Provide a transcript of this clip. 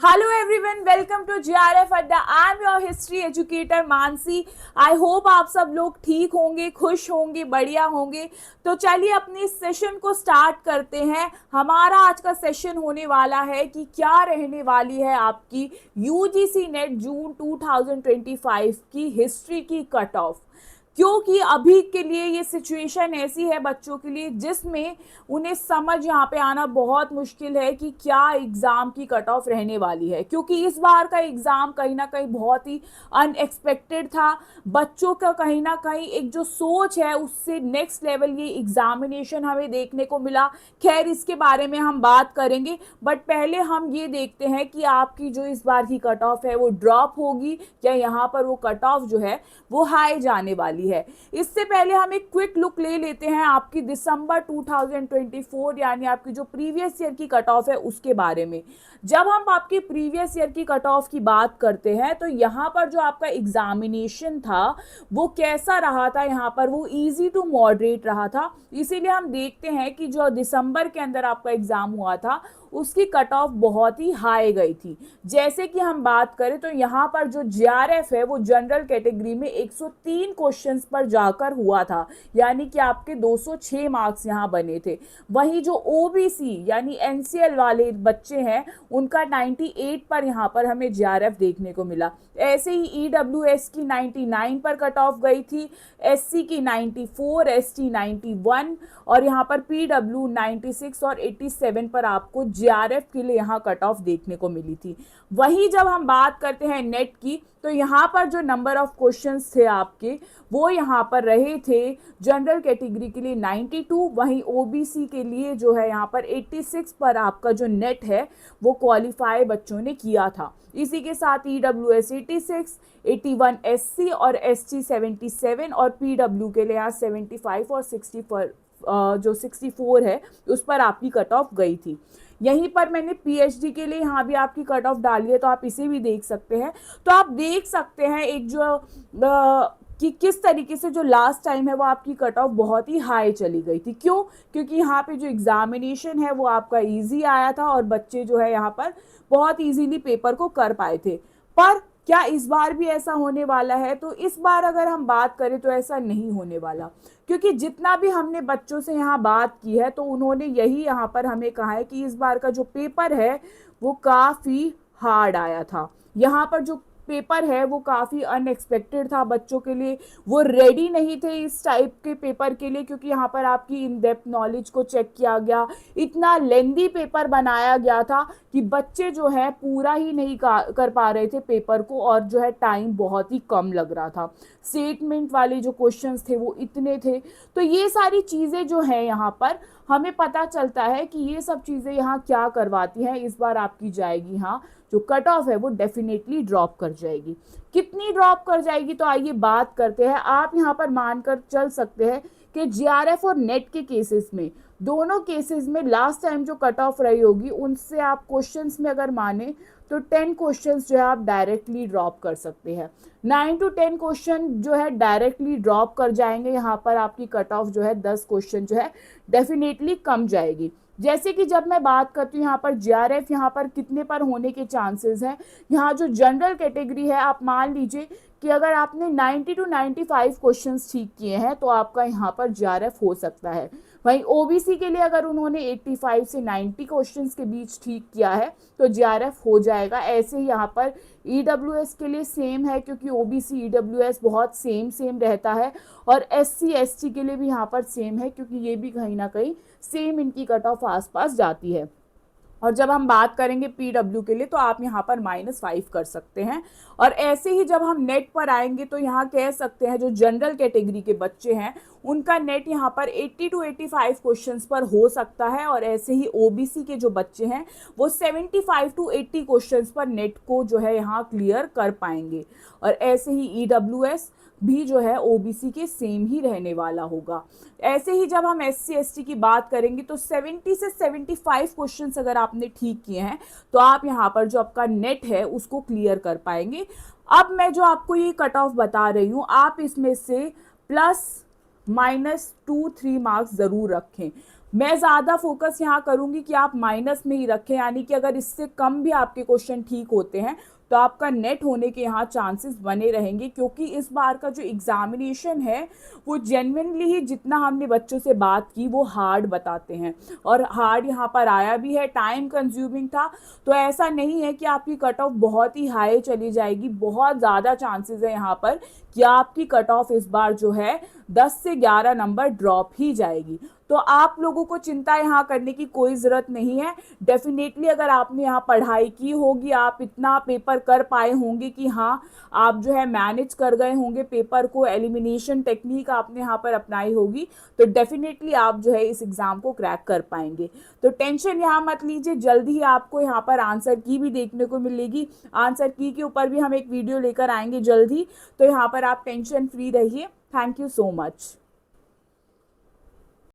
Hello everyone, welcome to JRF अड्डा। I am your history educator Mansi. I hope आप सब लोग ठीक होंगे, खुश होंगे, बढ़िया होंगे। तो चलिए अपने इस सेशन को स्टार्ट करते हैं। हमारा आज का सेशन होने वाला है कि क्या रहने वाली है आपकी यूजीसी नेट जून 2025 की हिस्ट्री की कट ऑफ। क्योंकि अभी के लिए ये सिचुएशन ऐसी है बच्चों के लिए जिसमें उन्हें समझ यहाँ पे आना बहुत मुश्किल है कि क्या एग्ज़ाम की कट ऑफ रहने वाली है, क्योंकि इस बार का एग्ज़ाम कहीं ना कहीं बहुत ही अनएक्सपेक्टेड था। बच्चों का कहीं ना कहीं एक जो सोच है उससे नेक्स्ट लेवल ये एग्जामिनेशन हमें देखने को मिला। खैर इसके बारे में हम बात करेंगे, बट पहले हम ये देखते हैं कि आपकी जो इस बार की कट ऑफ है वो ड्रॉप होगी या यहाँ पर वो कट ऑफ जो है वो हाई जाने वाली है। इससे पहले हम एक क्विक लुक ले लेते हैं आपकी दिसंबर 2024 यानी आपकी जो प्रीवियस ईयर की कट ऑफ है उसके बारे में। जब हम आपकी प्रीवियस ईयर की कट ऑफ की बात करते हैं तो यहाँ पर जो आपका एग्जामिनेशन था वो कैसा रहा था, यहाँ पर वो इजी टू मॉडरेट रहा था। इसीलिए हम देखते हैं कि जो दिसंबर के अंदर आपका एग्जाम हुआ था उसकी कट ऑफ बहुत ही हाई गई थी। जैसे कि हम बात करें तो यहाँ पर जो जीआरएफ है वो जनरल कैटेगरी में 103 क्वेश्चंस पर जाकर हुआ था, यानी कि आपके 206 मार्क्स यहाँ बने थे। वहीं जो ओबीसी यानी एनसीएल वाले बच्चे हैं उनका 98 पर यहाँ पर हमें जीआरएफ देखने को मिला। ऐसे ही ईडब्ल्यूएस की 99 पर कट ऑफ गई थी, एससी की 94, एसटी 91 और यहाँ पर पीडब्ल्यू 96 और 87 पर आपको जीआरएफ के लिए यहाँ कट ऑफ देखने को मिली थी। वहीं जब हम बात करते हैं नेट की तो यहाँ पर जो नंबर ऑफ क्वेश्चंस थे आपके वो यहाँ पर रहे थे जनरल कैटेगरी के लिए 92, वहीं ओबीसी के लिए जो है यहाँ पर 86 पर आपका जो नेट है वो क्वालिफाई बच्चों ने किया था। इसी के साथ ईडब्ल्यूएस 86, 81 एससी और एसटी 77 और पीडब्ल्यू के लिए यहाँ 75 और 64 जो 64 है उस पर आपकी कट ऑफ गई थी। यहीं पर मैंने पीएचडी के लिए यहाँ भी आपकी कट ऑफ डाली है तो आप इसे भी देख सकते हैं। तो आप देख सकते हैं एक जो कि किस तरीके से जो लास्ट टाइम है वो आपकी कट ऑफ बहुत ही हाई चली गई थी। क्यों? क्योंकि यहाँ पे जो एग्जामिनेशन है वो आपका इजी आया था और बच्चे जो है यहाँ पर बहुत इजीली पेपर को कर पाए थे। पर क्या इस बार भी ऐसा होने वाला है? तो इस बार अगर हम बात करें तो ऐसा नहीं होने वाला, क्योंकि जितना भी हमने बच्चों से यहाँ बात की है तो उन्होंने यही यहाँ पर हमें कहा है कि इस बार का जो पेपर है वो काफ़ी हार्ड आया था। यहाँ पर जो पेपर है वो काफ़ी अनएक्सपेक्टेड था बच्चों के लिए, वो रेडी नहीं थे इस टाइप के पेपर के लिए, क्योंकि यहाँ पर आपकी इन डेप्थ नॉलेज को चेक किया गया। इतना लेंदी पेपर बनाया गया था कि बच्चे जो है पूरा ही नहीं कर पा रहे थे पेपर को और जो है टाइम बहुत ही कम लग रहा था। स्टेटमेंट वाले जो क्वेश्चंस थे वो इतने थे। तो ये सारी चीज़ें जो है यहाँ पर हमें पता चलता है कि ये सब चीज़ें यहाँ क्या करवाती हैं। इस बार आपकी जाएगी हाँ जो कट ऑफ है वो डेफिनेटली ड्रॉप कर जाएगी। कितनी ड्रॉप कर जाएगी तो आइए बात करते हैं। आप यहाँ पर मानकर चल सकते हैं कि जीआरएफ और नेट के केसेस में, दोनों केसेस में लास्ट टाइम जो कट ऑफ रही होगी उनसे आप क्वेश्चंस में अगर माने तो 10 क्वेश्चंस जो है आप डायरेक्टली ड्रॉप कर सकते हैं। 9 to 10 क्वेश्चन जो है डायरेक्टली ड्रॉप कर जाएंगे। यहाँ पर आपकी कट ऑफ जो है 10 क्वेश्चन जो है डेफिनेटली कम जाएगी। जैसे कि जब मैं बात करती हूँ यहाँ पर जीआरएफ यहाँ पर कितने पर होने के चांसेस हैं। यहाँ जो जनरल कैटेगरी है आप मान लीजिए कि अगर आपने 90 to 95 क्वेश्चंस ठीक किए हैं तो आपका यहाँ पर जीआरएफ हो सकता है। वहीं ओबीसी के लिए अगर उन्होंने 85 से 90 क्वेश्चंस के बीच ठीक किया है तो जीआरएफ हो जाएगा। ऐसे ही यहाँ पर ईडब्ल्यूएस के लिए सेम है, क्योंकि ओबीसी ईडब्ल्यूएस बहुत सेम रहता है और एससी एसटी के लिए भी यहाँ पर सेम है, क्योंकि ये भी कहीं ना कहीं सेम इनकी कट ऑफ आसपास जाती है। और जब हम बात करेंगे पीडब्ल्यू के लिए तो आप यहाँ पर -5 कर सकते हैं। और ऐसे ही जब हम नेट पर आएंगे तो यहाँ कह सकते हैं जो जनरल कैटेगरी के बच्चे हैं उनका नेट यहाँ पर 80 to 85 क्वेश्चंस पर हो सकता है। और ऐसे ही ओबीसी के जो बच्चे हैं वो 75 to 80 क्वेश्चंस पर नेट को जो है यहाँ क्लियर कर पाएंगे। और ऐसे ही ईडब्ल्यूएस भी जो है ओबीसी के सेम ही रहने वाला होगा। ऐसे ही जब हम एससी एसटी की बात करेंगे तो 70 से 75 क्वेश्चंस अगर आपने ठीक किए हैं तो आप यहाँ पर जो आपका नेट है उसको क्लियर कर पाएंगे। अब मैं जो आपको ये कट ऑफ बता रही हूँ आप इसमें से +- -2-3 मार्क्स ज़रूर रखें। मैं ज़्यादा फोकस यहाँ करूँगी कि आप माइनस में ही रखें, यानी कि अगर इससे कम भी आपके क्वेश्चन ठीक होते हैं तो आपका नेट होने के यहाँ चांसेस बने रहेंगे, क्योंकि इस बार का जो एग्जामिनेशन है वो जेन्युइनली ही, जितना हमने बच्चों से बात की, वो हार्ड बताते हैं। और हार्ड यहाँ पर आया भी है, टाइम कंज्यूमिंग था। तो ऐसा नहीं है कि आपकी कट ऑफ बहुत ही हाई चली जाएगी, बहुत ज़्यादा चांसेस है यहाँ पर कि आपकी कट ऑफ इस बार जो है 10 से 11 नंबर ड्रॉप ही जाएगी। तो आप लोगों को चिंता यहाँ करने की कोई ज़रूरत नहीं है। डेफिनेटली अगर आपने यहाँ पढ़ाई की होगी, आप इतना पेपर कर पाए होंगे कि हाँ, आप जो है मैनेज कर गए होंगे पेपर को, एलिमिनेशन टेक्निक आपने यहाँ पर अपनाई होगी, तो डेफिनेटली आप जो है इस एग्ज़ाम को क्रैक कर पाएंगे। तो टेंशन यहाँ मत लीजिए, जल्दी ही आपको यहाँ पर आंसर की भी देखने को मिलेगी। आंसर की के ऊपर भी हम एक वीडियो लेकर आएंगे जल्द ही, तो यहाँ पर आप टेंशन फ्री रहिए। Thank you so much.